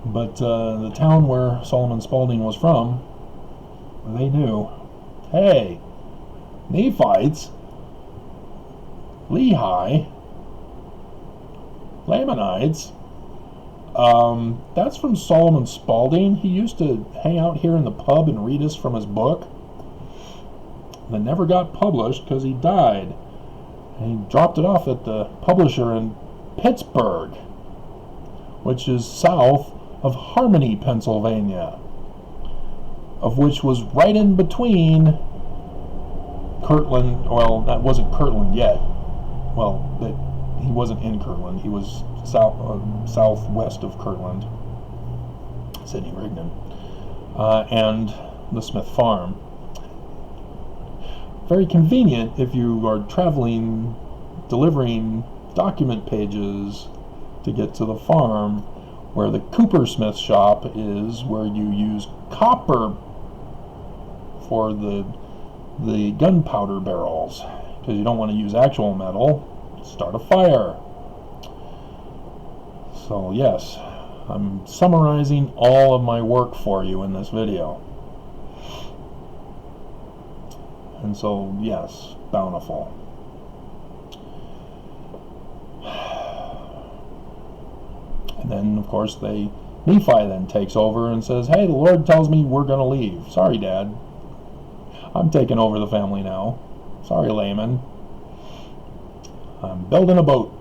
But the town where Solomon Spaulding was from, they knew, hey, Nephites, Lehi, Lamanites, that's from Solomon Spaulding. He used to hang out here in the pub and read us from his book. That never got published because he died. And he dropped it off at the publisher in Pittsburgh, which is south of Harmony, Pennsylvania, of which was right in between Kirtland. Well, that wasn't Kirtland yet. Well, he wasn't in Kirtland. He was southwest of Kirtland, Sidney Rigdon, and the Smith Farm. Very convenient if you are traveling, delivering document pages to get to the farm, where the Coopersmith shop is, where you use copper for the gunpowder barrels, because you don't want to use actual metal. Start a fire. So yes, I'm summarizing all of my work for you in this video. And so, yes, bountiful. And then, of course, Nephi then takes over and says, hey, the Lord tells me we're going to leave. Sorry, Dad. I'm taking over the family now. Sorry, layman. I'm building a boat,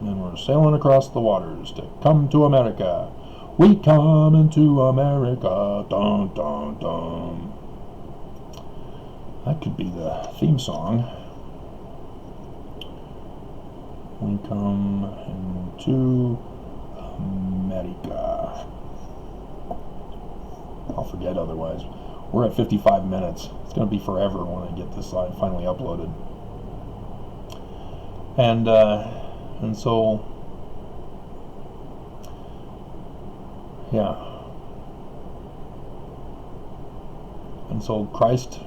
and we're sailing across the waters to come to America. We come into America. Dun, dun, dun. That could be the theme song. We come into America. I'll forget otherwise. We're at 55 minutes. It's going to be forever when I get this finally uploaded. And so, yeah. And so Christ,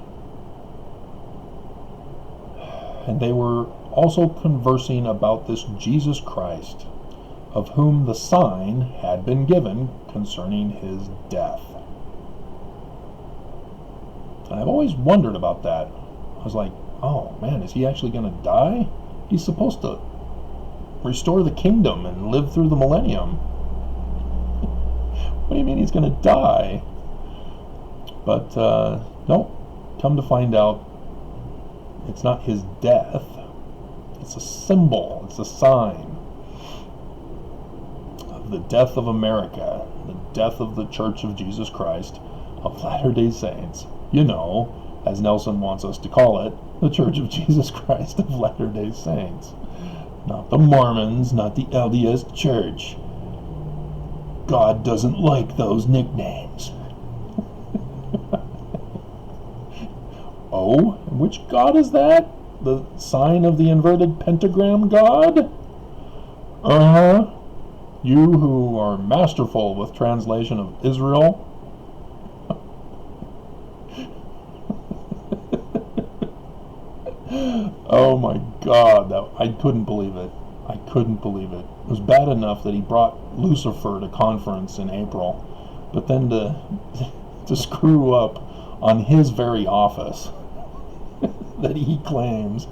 and they were also conversing about this Jesus Christ, of whom the sign had been given concerning his death. And I've always wondered about that. I was like, oh man, is he actually going to die? He's supposed to restore the kingdom and live through the millennium. What do you mean he's going to die? But nope. Come to find out, it's not his death. It's a symbol. It's a sign of the death of America, the death of the Church of Jesus Christ of Latter-day Saints. You know, as Nelson wants us to call it, the Church of Jesus Christ of Latter-day Saints. Not the Mormons, not the LDS Church. God doesn't like those nicknames. Oh, which God is that? The sign of the inverted pentagram God? Uh-huh. You who are masterful with translation of Israel. Oh my God, I couldn't believe it. I couldn't believe it. It was bad enough that he brought Lucifer to conference in April, but then to screw up on his very office that he claims.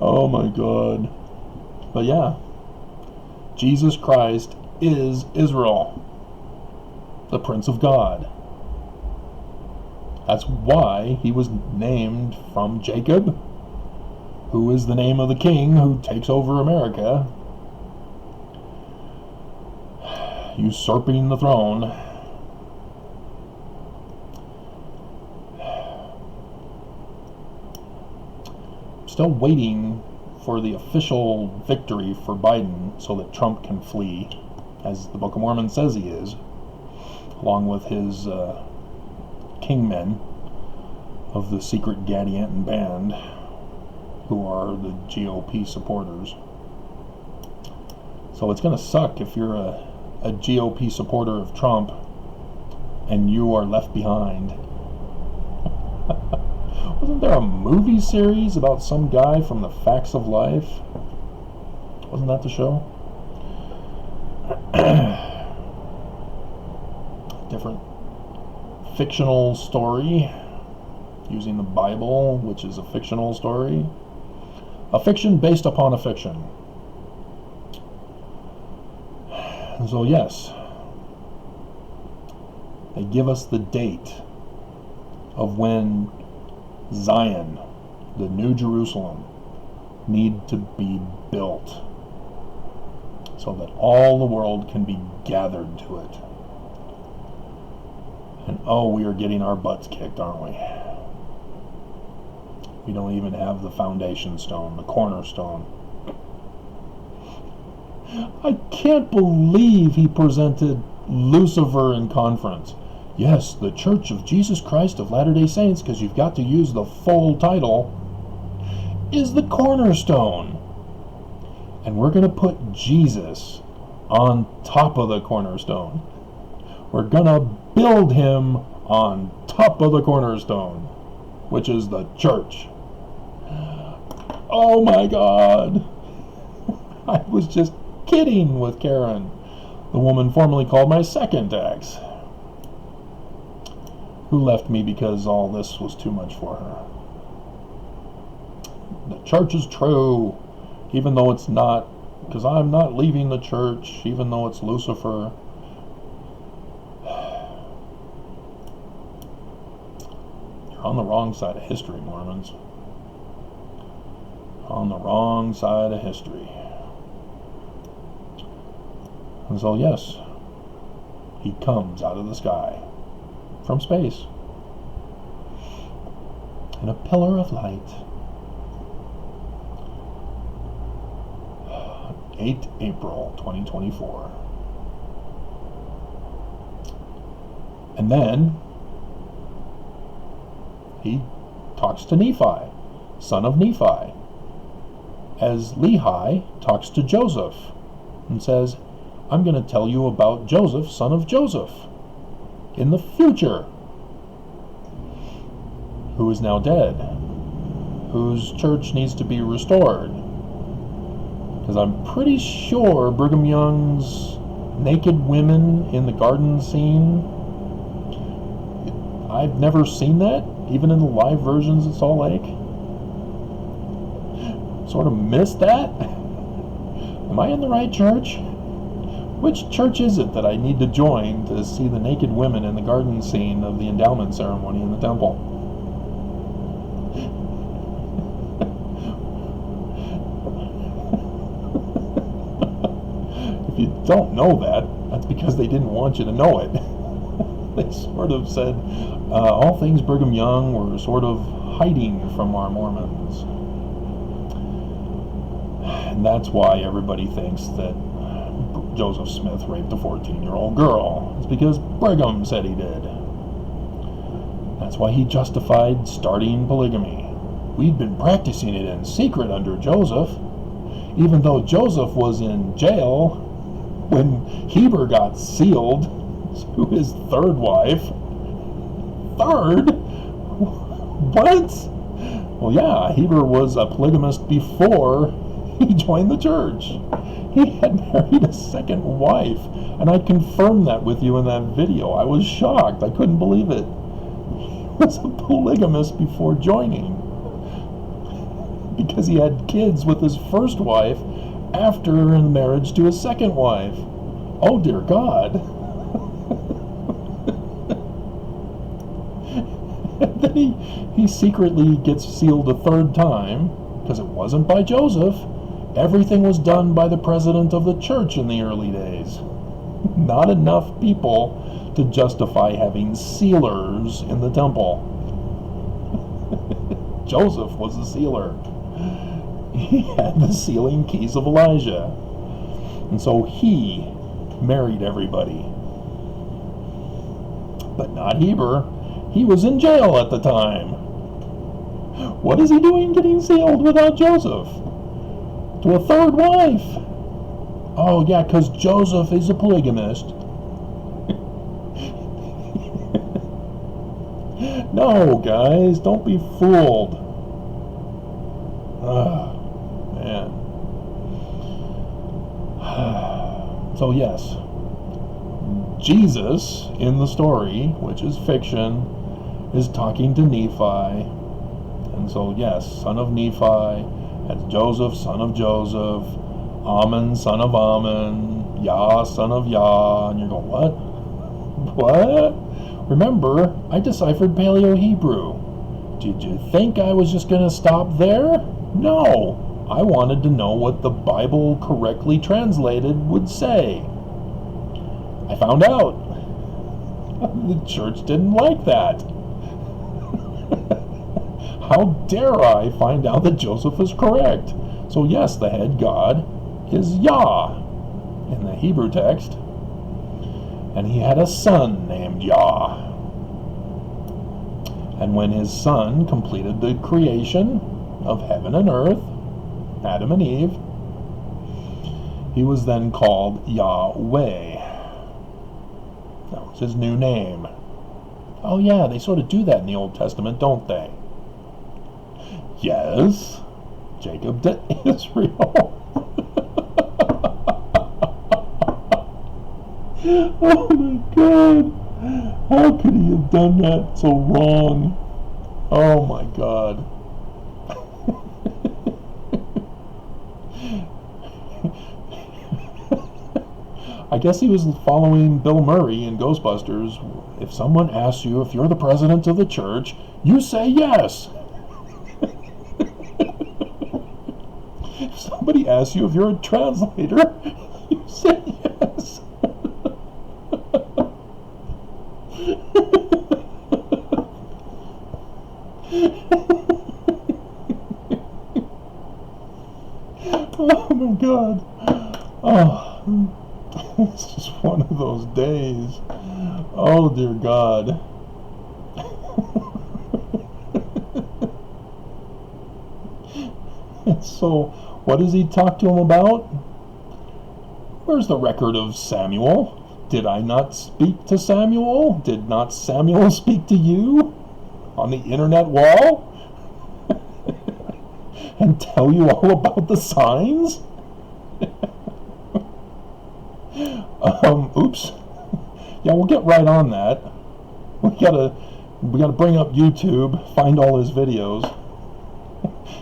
Oh my God. But yeah, Jesus Christ is Israel, the Prince of God. That's why he was named from Jacob, who is the name of the king who takes over America, usurping the throne. Still waiting for the official victory for Biden so that Trump can flee, as the Book of Mormon says he is, along with his kingmen of the secret Gadianton band, who are the GOP supporters. So it's going to suck if you're a GOP supporter of Trump and you are left behind. Wasn't there a movie series about some guy from The Facts of Life? Wasn't that the show? Different fictional story using the Bible, which is a fictional story. A fiction based upon a fiction. And so yes, they give us the date of when Zion, the New Jerusalem, need to be built so that all the world can be gathered to it. And oh, we are getting our butts kicked, aren't we? We don't even have the foundation stone, the cornerstone. I can't believe he presented Lucifer in conference. Yes, the Church of Jesus Christ of Latter-day Saints, because you've got to use the full title, is the cornerstone. And we're going to put Jesus on top of the cornerstone. We're going to build him on top of the cornerstone, which is the church. Oh my God. I was just kidding with Karen, the woman formerly called my second ex. who left me because all this was too much for her. The church is true, even though it's not, because I'm not leaving the church, even though it's Lucifer. You're on the wrong side of history, Mormons. On the wrong side of history. And so, yes, he comes out of the sky, from space, in a pillar of light. 8 April 2024. And then he talks to Nephi, son of Nephi, as Lehi talks to Joseph and says, I'm going to tell you about Joseph, son of Joseph, in the future, who is now dead, whose church needs to be restored. Because I'm pretty sure Brigham Young's naked women in the garden scene, I've never seen that, even in the live versions at Salt Lake. Sort of missed that. Am I in the right church? Which church is it that I need to join to see the naked women in the garden scene of the endowment ceremony in the temple? If you don't know that, that's because they didn't want you to know it. They sort of said all things Brigham Young were sort of hiding from our Mormons. And that's why everybody thinks that Joseph Smith raped a 14-year-old girl. It's because Brigham said he did. That's why he justified starting polygamy. We'd been practicing it in secret under Joseph, even though Joseph was in jail when Heber got sealed to his third wife. Third? What? Well, yeah, Heber was a polygamist before he joined the church. He had married a second wife, and I confirmed that with you in that video. I was shocked. I couldn't believe it. He was a polygamist before joining, because he had kids with his first wife after marriage to his second wife. Oh, dear God. And then he secretly gets sealed a third time, because it wasn't by Joseph. Everything was done by the president of the church in the early days. Not enough people to justify having sealers in the temple. Joseph was the sealer. He had the sealing keys of Elijah. And so he married everybody. But not Heber. He was in jail at the time. What is he doing getting sealed without Joseph? To a third wife. Oh, yeah, because Joseph is a polygamist. No, guys, don't be fooled. Man. So, yes, Jesus in the story, which is fiction, is talking to Nephi. And so, yes, son of Nephi, that's Joseph, son of Joseph, Ammon, son of Ammon, Yah, son of Yah. And you're going, what? What? Remember, I deciphered Paleo-Hebrew. Did you think I was just going to stop there? No. I wanted to know what the Bible correctly translated would say. I found out. The church didn't like that. How dare I find out that Joseph is correct? So yes, the head god is Yah in the Hebrew text. And he had a son named Yah. And when his son completed the creation of heaven and earth, Adam and Eve, he was then called Yahweh. That was his new name. Oh yeah, they sort of do that in the Old Testament, don't they? Yes, Jacob to Israel. Oh my God. How could he have done that so wrong? Oh my God. I guess he was following Bill Murray in Ghostbusters. If someone asks you if you're the president of the church, you say yes. If somebody asks you if you're a translator, you say yes. Oh my God. Oh, it's just one of those days. Oh dear God. So, what does he talk to him about? Where's the record of Samuel? Did I not speak to Samuel? Did not Samuel speak to you on the internet wall? And tell you all about the signs? Oops. Yeah, we'll get right on that. We gotta bring up YouTube, find all his videos.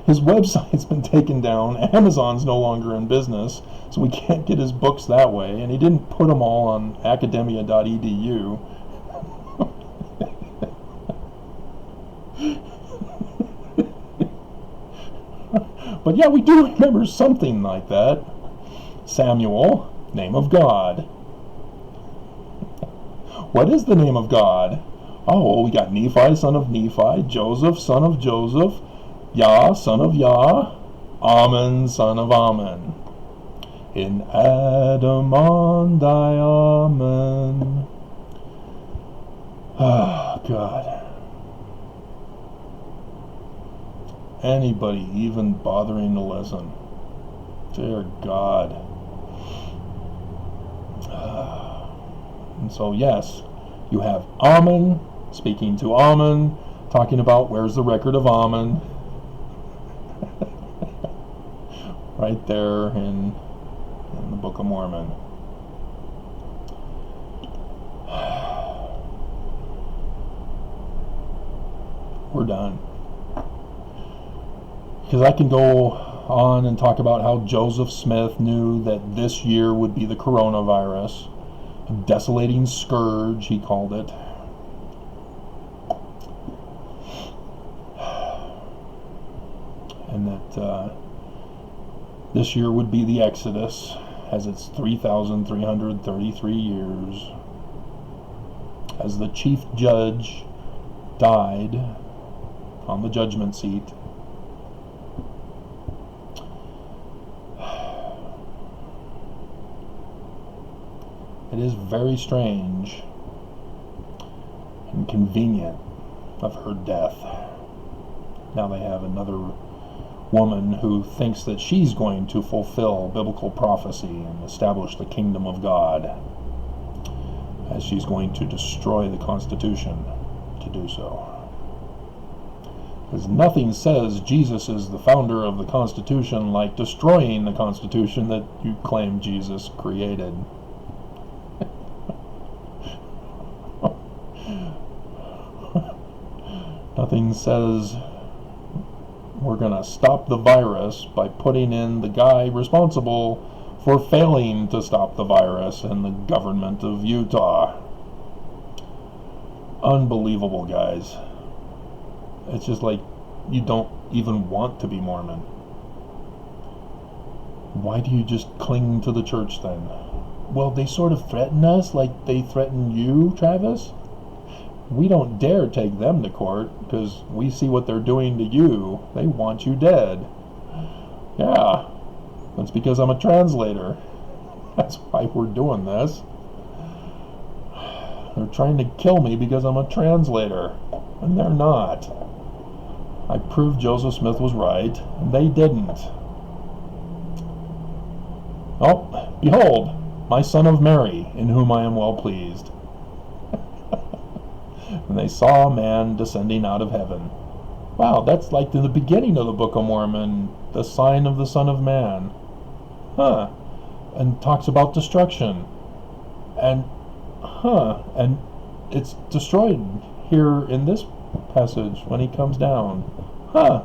His website's been taken down. Amazon's no longer in business, so we can't get his books that way. And he didn't put them all on academia.edu. But yeah, we do remember something like that. Samuel, name of God. What is the name of God? Oh, we got Nephi, son of Nephi, Joseph, son of Joseph, Yah, son of Yah, Ammon, son of Ammon. In Adam on thy Amen. Oh, God. Anybody even bothering to listen? Dear God. And so, yes, you have Ammon speaking to Ammon, talking about where's the record of Ammon. Right there in the Book of Mormon. We're done. Because I can go on and talk about how Joseph Smith knew that this year would be the coronavirus. A desolating scourge, he called it. And that this year would be the Exodus, as it's 3,333 years. As the chief judge died on the judgment seat. It is very strange and convenient of her death. Now they have another woman who thinks that she's going to fulfill biblical prophecy and establish the kingdom of God, as she's going to destroy the Constitution to do so. Because nothing says Jesus is the founder of the Constitution like destroying the Constitution that you claim Jesus created. Nothing says we're going to stop the virus by putting in the guy responsible for failing to stop the virus in the government of Utah. Unbelievable, guys. It's just like you don't even want to be Mormon. Why do you just cling to the church then? Well, they sort of threaten us like they threaten you, Travis. We don't dare take them to court because we see what they're doing to you. They want you dead. Yeah, that's because I'm a translator. That's why we're doing this. They're trying to kill me because I'm a translator, and they're not. I proved Joseph Smith was right, and they didn't. Oh, behold, my son of Mary, in whom I am well pleased. And they saw a man descending out of heaven. Wow, that's like in the beginning of the Book of Mormon, the sign of the Son of Man. Huh. And talks about destruction. And it's destroyed here in this passage when he comes down. Huh.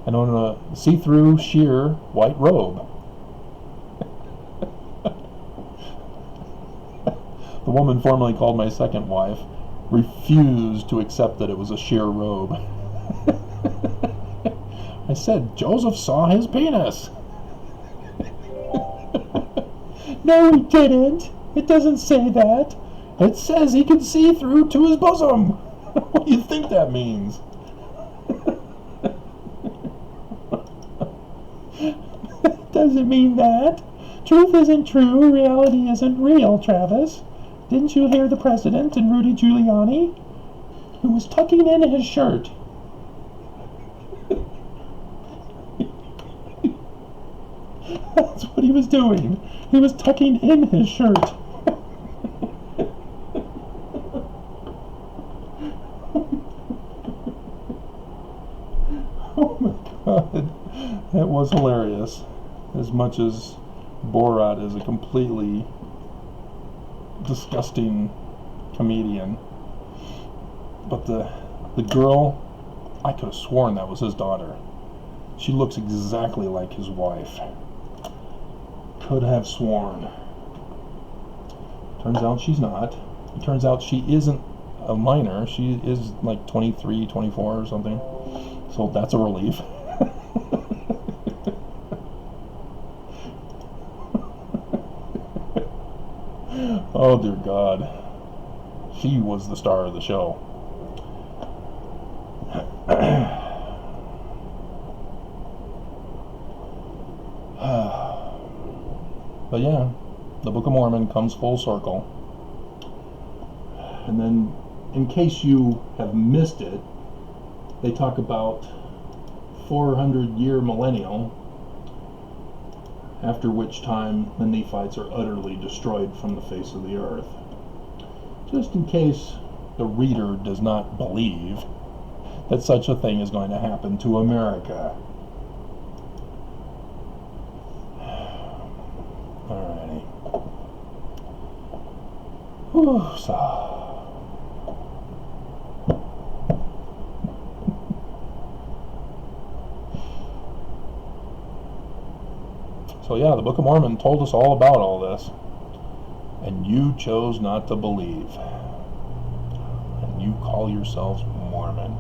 And on a see-through, sheer white robe. The woman formerly called my second wife refused to accept that it was a sheer robe. I said, Joseph saw his penis. No, he didn't. It doesn't say that. It says he can see through to his bosom. What do you think that means? Doesn't mean that. Truth isn't true. Reality isn't real, Travis. Didn't you hear the president and Rudy Giuliani? Who was tucking in his shirt. That's what he was doing. He was tucking in his shirt. Oh my God. That was hilarious. As much as Borat is a completely disgusting comedian. But the girl, I could have sworn that was his daughter. She looks exactly like his wife. Could have sworn. Turns out she's not. It turns out she isn't a minor. She is like 23, 24 or something. So that's a relief. Oh dear God. She was the star of the show. But yeah, the Book of Mormon comes full circle. And then, in case you have missed it, they talk about 400-year millennial, after which time the Nephites are utterly destroyed from the face of the earth. Just in case the reader does not believe that such a thing is going to happen to America. Alrighty. Whew, So yeah, the Book of Mormon told us all about all this. And you chose not to believe. And you call yourselves Mormon.